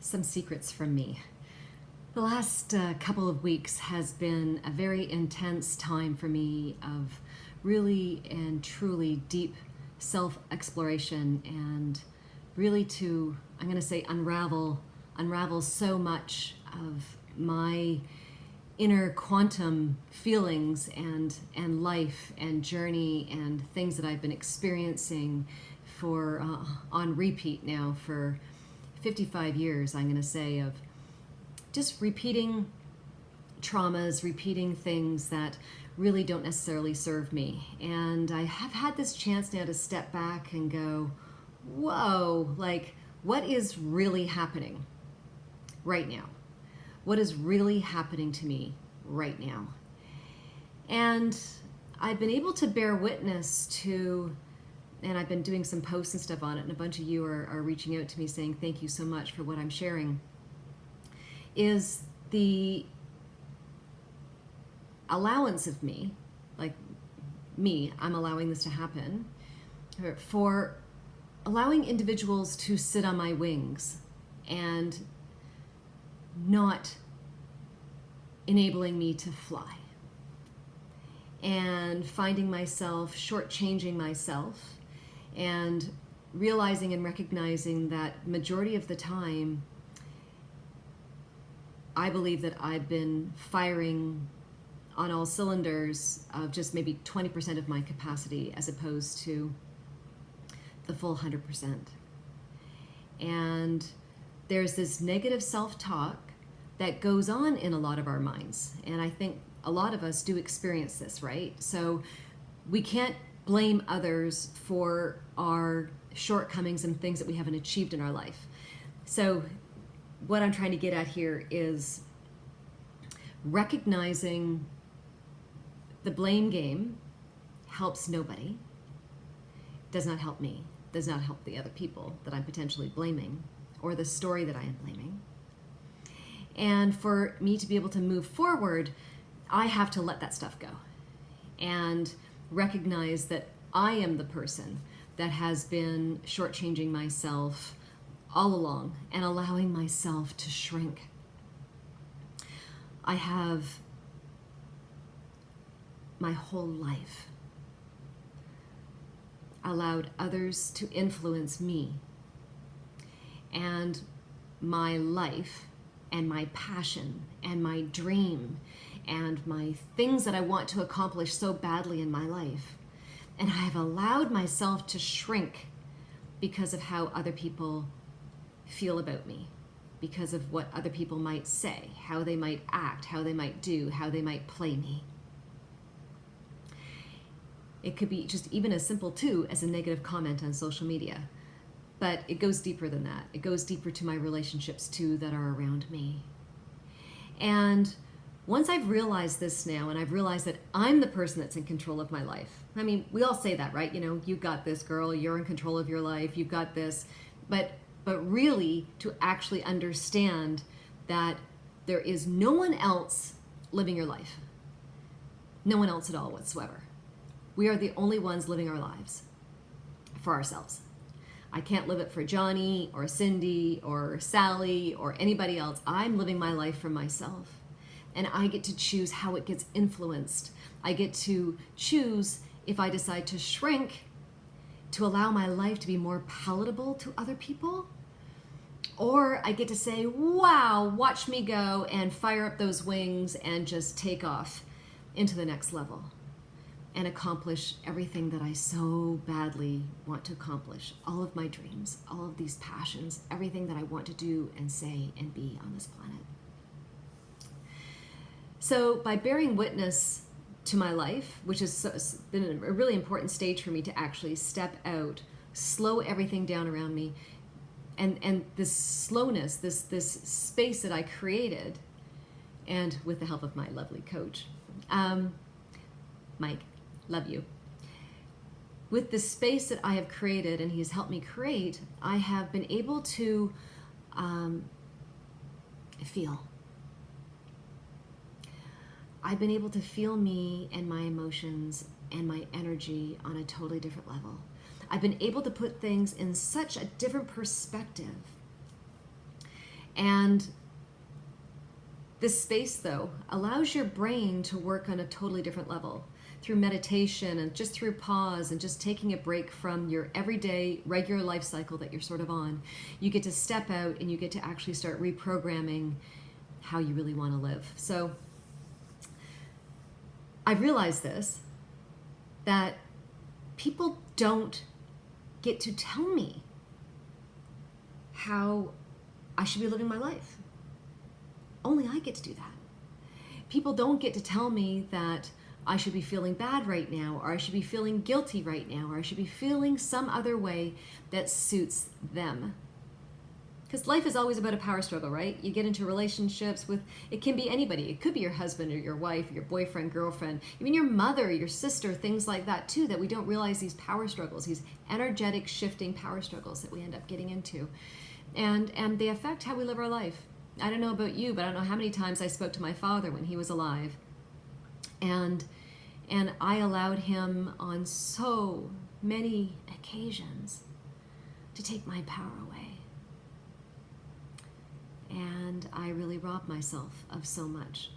Some secrets from me. The last couple of weeks has been a very intense time for me of really and truly deep self-exploration and really to, I'm going to say, unravel so much of my inner quantum feelings and life and journey and things that I've been experiencing for on repeat now for 55 years, I'm going to say, of just repeating traumas, repeating things that really don't necessarily serve me. And I have had this chance now to step back and go, whoa, like, what is really happening right now? What is really happening to me right now? And I've been able to bear witness to, and I've been doing some posts and stuff on it, and a bunch of you are reaching out to me saying thank you so much for what I'm sharing, is the allowance of me, like me, I'm allowing this to happen, for allowing individuals to sit on my wings and not enabling me to fly, and finding myself shortchanging myself and realizing and recognizing that majority of the time I believe that I've been firing on all cylinders of just maybe 20% of my capacity as opposed to the full 100%. And there's this negative self-talk that goes on in a lot of our minds. And I think a lot of us do experience this, right? So we can't blame others for our shortcomings and things that we haven't achieved in our life. So what I'm trying to get at here is recognizing the blame game helps nobody, does not help me, does not help the other people that I'm potentially blaming or the story that I am blaming. And for me to be able to move forward, I have to let that stuff go and recognize that I am the person that has been shortchanging myself all along and allowing myself to shrink. I have my whole life allowed others to influence me, and my life and my passion and my dream and my things that I want to accomplish so badly in my life. And I have allowed myself to shrink because of how other people feel about me, because of what other people might say, how they might act, how they might do, how they might play me. It could be just even as simple too as a negative comment on social media, but it goes deeper than that. It goes deeper to my relationships too that are around me. And once I've realized this now, and I've realized that I'm the person that's in control of my life. I mean, we all say that, right? You know, you got this, girl, you're in control of your life, you've got this. But really to actually understand that there is no one else living your life. No one else at all whatsoever. We are the only ones living our lives for ourselves. I can't live it for Johnny or Cindy or Sally or anybody else. I'm living my life for myself. And I get to choose how it gets influenced. I get to choose if I decide to shrink to allow my life to be more palatable to other people, or I get to say, wow, watch me go and fire up those wings and just take off into the next level and accomplish everything that I so badly want to accomplish, all of my dreams, all of these passions, everything that I want to do and say and be on this planet. So by bearing witness to my life, which has been a really important stage for me to actually step out, slow everything down around me, and this slowness, this space that I created, and with the help of my lovely coach, Mike, love you. With the space that I have created, and he's helped me create, I have been able to feel. I've been able to feel me and my emotions and my energy on a totally different level. I've been able to put things in such a different perspective And this space, though, allows your brain to work on a totally different level through meditation and just through pause and just taking a break from your everyday regular life cycle that you're sort of on. You get to step out and you get to actually start reprogramming how you really want to live. So I've realized this, that people don't get to tell me how I should be living my life. Only I get to do that. People don't get to tell me that I should be feeling bad right now, or I should be feeling guilty right now, or I should be feeling some other way that suits them. Because life is always about a power struggle, right? You get into relationships with, it can be anybody. It could be your husband or your wife, or your boyfriend, girlfriend, even your mother, your sister, things like that too, that we don't realize these power struggles, these energetic shifting power struggles that we end up getting into. And they affect how we live our life. I don't know about you, but I don't know how many times I spoke to my father when he was alive. And I allowed him on so many occasions to take my power away. And I really robbed myself of so much.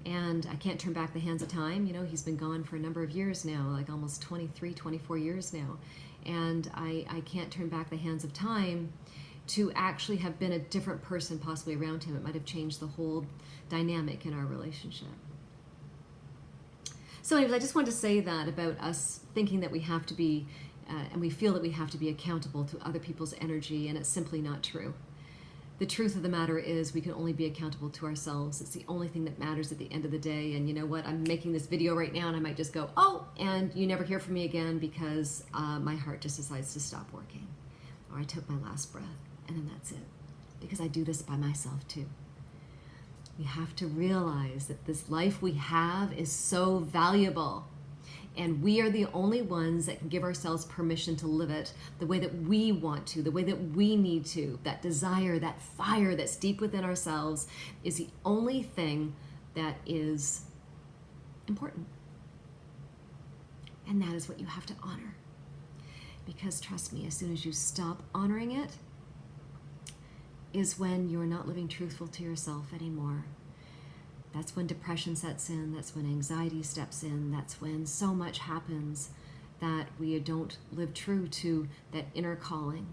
And I can't turn back the hands of time. You know, he's been gone for a number of years now, like almost 23, 24 years now. And I can't turn back the hands of time to actually have been a different person possibly around him. It might have changed the whole dynamic in our relationship. So anyways, I just wanted to say that about us thinking that we have to be, and we feel that we have to be accountable to other people's energy, and it's simply not true. The truth of the matter is we can only be accountable to ourselves. It's the only thing that matters at the end of the day. And you know what? I'm making this video right now and I might just go, oh, and you never hear from me again because my heart just decides to stop working. Or I took my last breath and then that's it. Because I do this by myself too. We have to realize that this life we have is so valuable. And we are the only ones that can give ourselves permission to live it the way that we want to, the way that we need to. That desire, that fire that's deep within ourselves is the only thing that is important. And that is what you have to honor. Because trust me, as soon as you stop honoring it, is when you're not living truthful to yourself anymore. That's when depression sets in, that's when anxiety steps in, that's when so much happens that we don't live true to that inner calling.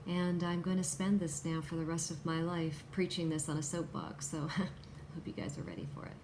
And I'm going to spend this now for the rest of my life preaching this on a soapbox, so I hope you guys are ready for it.